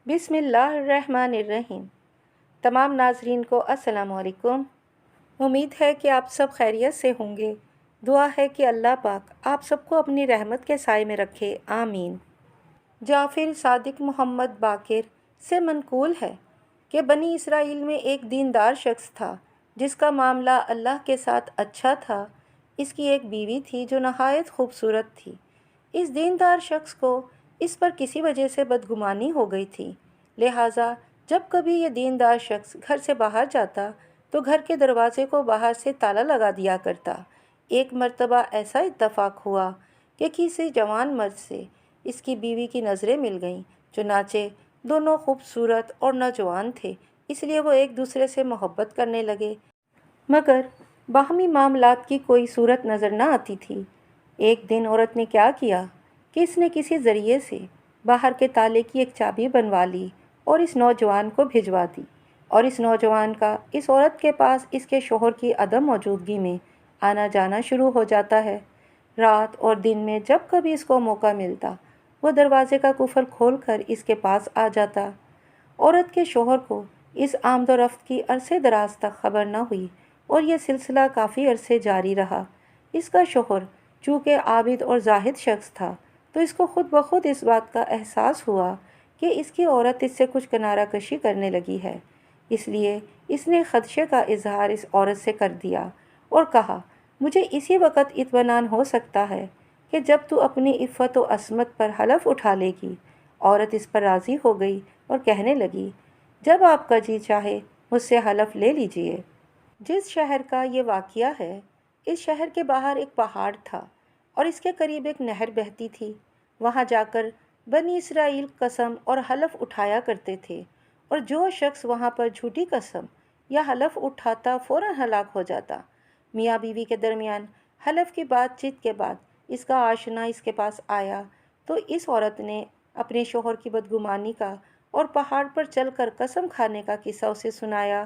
بسم اللہ الرحمن الرحیم۔ تمام ناظرین کو السلام علیکم۔ امید ہے کہ آپ سب خیریت سے ہوں گے۔ دعا ہے کہ اللہ پاک آپ سب کو اپنی رحمت کے سائے میں رکھے، آمین۔ جعفر صادق محمد باقر سے منقول ہے کہ بنی اسرائیل میں ایک دیندار شخص تھا جس کا معاملہ اللہ کے ساتھ اچھا تھا۔ اس کی ایک بیوی تھی جو نہایت خوبصورت تھی۔ اس دیندار شخص کو اس پر کسی وجہ سے بدگمانی ہو گئی تھی، لہٰذا جب کبھی یہ دیندار شخص گھر سے باہر جاتا تو گھر کے دروازے کو باہر سے تالا لگا دیا کرتا۔ ایک مرتبہ ایسا اتفاق ہوا کہ کسی جوان مرد سے اس کی بیوی کی نظریں مل گئیں، چنانچہ دونوں خوبصورت اور نوجوان تھے، اس لیے وہ ایک دوسرے سے محبت کرنے لگے، مگر باہمی معاملات کی کوئی صورت نظر نہ آتی تھی۔ ایک دن عورت نے کیا کیا کہ اس نے کسی ذریعے سے باہر کے تالے کی ایک چابی بنوا لی اور اس نوجوان کو بھجوا دی، اور اس نوجوان کا اس عورت کے پاس اس کے شوہر کی عدم موجودگی میں آنا جانا شروع ہو جاتا ہے۔ رات اور دن میں جب کبھی اس کو موقع ملتا وہ دروازے کا قفل کھول کر اس کے پاس آ جاتا۔ عورت کے شوہر کو اس آمد و رفت کی عرصے دراز تک خبر نہ ہوئی اور یہ سلسلہ کافی عرصے جاری رہا۔ اس کا شوہر چونکہ عابد اور زاہد شخص تھا تو اس کو خود بخود اس بات کا احساس ہوا کہ اس کی عورت اس سے کچھ کنارہ کشی کرنے لگی ہے، اس لیے اس نے خدشے کا اظہار اس عورت سے کر دیا اور کہا، مجھے اسی وقت اطمینان ہو سکتا ہے کہ جب تو اپنی عفت و عصمت پر حلف اٹھا لے گی۔ عورت اس پر راضی ہو گئی اور کہنے لگی، جب آپ کا جی چاہے مجھ سے حلف لے لیجئے۔ جس شہر کا یہ واقعہ ہے، اس شہر کے باہر ایک پہاڑ تھا اور اس کے قریب ایک نہر بہتی تھی۔ وہاں جا کر بنی اسرائیل قسم اور حلف اٹھایا کرتے تھے، اور جو شخص وہاں پر جھوٹی قسم یا حلف اٹھاتا فوراً ہلاک ہو جاتا۔ میاں بیوی کے درمیان حلف کی بات چیت کے بعد اس کا آشنا اس کے پاس آیا تو اس عورت نے اپنے شوہر کی بدگمانی کا اور پہاڑ پر چل کر قسم کھانے کا قصہ اسے سنایا۔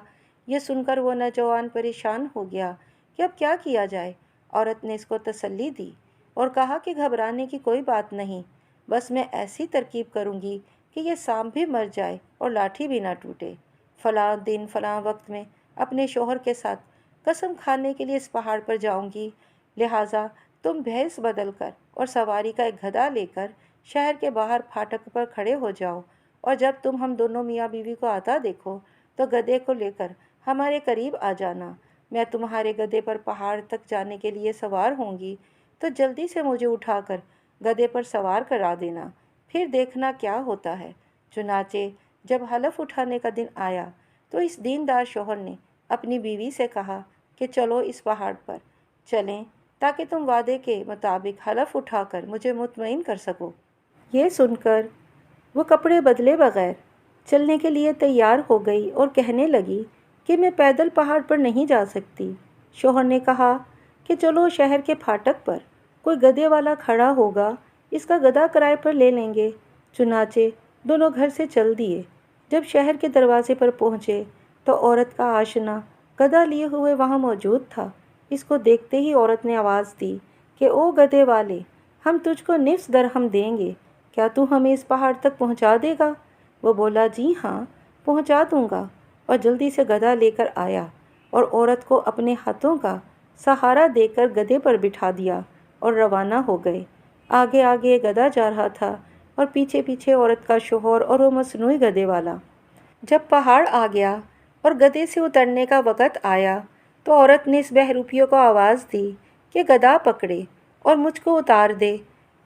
یہ سن کر وہ نوجوان پریشان ہو گیا کہ اب کیا کیا جائے۔ عورت نے اس کو تسلی دی اور کہا کہ گھبرانے کی کوئی بات نہیں، بس میں ایسی ترکیب کروں گی کہ یہ سانپ بھی مر جائے اور لاٹھی بھی نہ ٹوٹے۔ فلاں دن فلاں وقت میں اپنے شوہر کے ساتھ قسم کھانے کے لیے اس پہاڑ پر جاؤں گی، لہٰذا تم بھیس بدل کر اور سواری کا ایک گدھا لے کر شہر کے باہر پھاٹک پر کھڑے ہو جاؤ، اور جب تم ہم دونوں میاں بیوی کو آتا دیکھو تو گدھے کو لے کر ہمارے قریب آ جانا۔ میں تمہارے گدھے پر پہاڑ تک جانے کے لیے سوار ہوں گی تو جلدی سے مجھے اٹھا کر گدھے پر سوار کرا دینا، پھر دیکھنا کیا ہوتا ہے۔ چنانچہ جب حلف اٹھانے کا دن آیا تو اس دیندار شوہر نے اپنی بیوی سے کہا کہ چلو اس پہاڑ پر چلیں تاکہ تم وعدے کے مطابق حلف اٹھا کر مجھے مطمئن کر سکو۔ یہ سن کر وہ کپڑے بدلے بغیر چلنے کے لیے تیار ہو گئی اور کہنے لگی کہ میں پیدل پہاڑ پر نہیں جا سکتی۔ شوہر نے کہا کہ چلو شہر کے پھاٹک پر کوئی گدھے والا کھڑا ہوگا، اس کا گدھا کرائے پر لے لیں گے۔ چنانچہ دونوں گھر سے چل دیے۔ جب شہر کے دروازے پر پہنچے تو عورت کا آشنا گدھا لیے ہوئے وہاں موجود تھا۔ اس کو دیکھتے ہی عورت نے آواز دی کہ او گدھے والے، ہم تجھ کو نصف درہم دیں گے، کیا تو ہمیں اس پہاڑ تک پہنچا دے گا؟ وہ بولا، جی ہاں، پہنچا دوں گا، اور جلدی سے گدھا لے کر آیا اور عورت کو اپنے ہاتھوں کا سہارا دے کر گدھے پر بٹھا دیا اور روانہ ہو گئے۔ آگے آگے گدھا جا رہا تھا اور پیچھے پیچھے عورت کا شوہر اور وہ مصنوعی گدھے والا۔ جب پہاڑ آ گیا اور گدھے سے اترنے کا وقت آیا تو عورت نے اس بہروپیوں کو آواز دی کہ گدھا پکڑے اور مجھ کو اتار دے۔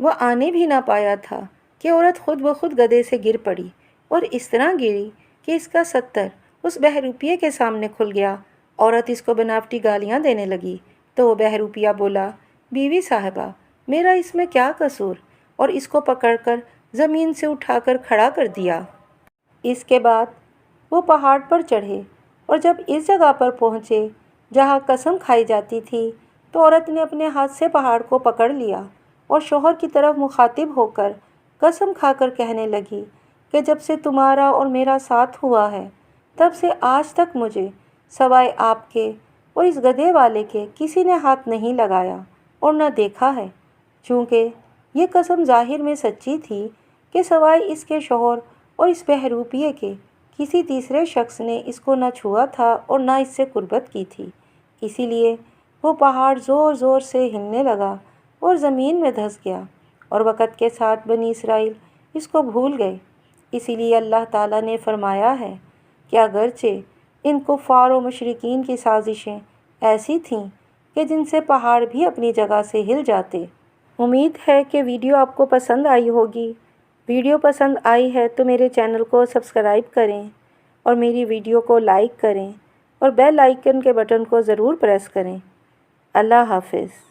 وہ آنے بھی نہ پایا تھا کہ عورت خود بخود گدھے سے گر پڑی اور اس طرح گری کہ اس کا ستر اس بہروپیے کے سامنے کھل گیا۔ عورت اس کو بناوٹی گالیاں دینے لگی تو وہ بہروپیہ بولا، بیوی صاحبہ، میرا اس میں کیا قصور، اور اس کو پکڑ کر زمین سے اٹھا کر کھڑا کر دیا۔ اس کے بعد وہ پہاڑ پر چڑھے اور جب اس جگہ پر پہنچے جہاں قسم کھائی جاتی تھی تو عورت نے اپنے ہاتھ سے پہاڑ کو پکڑ لیا اور شوہر کی طرف مخاطب ہو کر قسم کھا کر کہنے لگی کہ جب سے تمہارا اور میرا ساتھ ہوا ہے تب سے آج تک مجھے سوائے آپ کے اور اس گدھے والے کے کسی نے ہاتھ نہیں لگایا اور نہ دیکھا ہے۔ چونکہ یہ قسم ظاہر میں سچی تھی کہ سوائے اس کے شوہر اور اس بہروپیے کہ کسی تیسرے شخص نے اس کو نہ چھوا تھا اور نہ اس سے قربت کی تھی۔ اسی لیے وہ پہاڑ زور زور سے ہلنے لگا اور زمین میں دھس گیا، اور وقت کے ساتھ بنی اسرائیل اس کو بھول گئے۔ اسی لیے اللہ تعالیٰ نے فرمایا ہے کہ اگرچہ ان کفار و مشرکین کی سازشیں ایسی تھیں کہ جن سے پہاڑ بھی اپنی جگہ سے ہل جاتے۔ امید ہے کہ ویڈیو آپ کو پسند آئی ہوگی۔ ویڈیو پسند آئی ہے تو میرے چینل کو سبسکرائب کریں اور میری ویڈیو کو لائک کریں اور بیل آئیکن کے بٹن کو ضرور پریس کریں۔ اللہ حافظ۔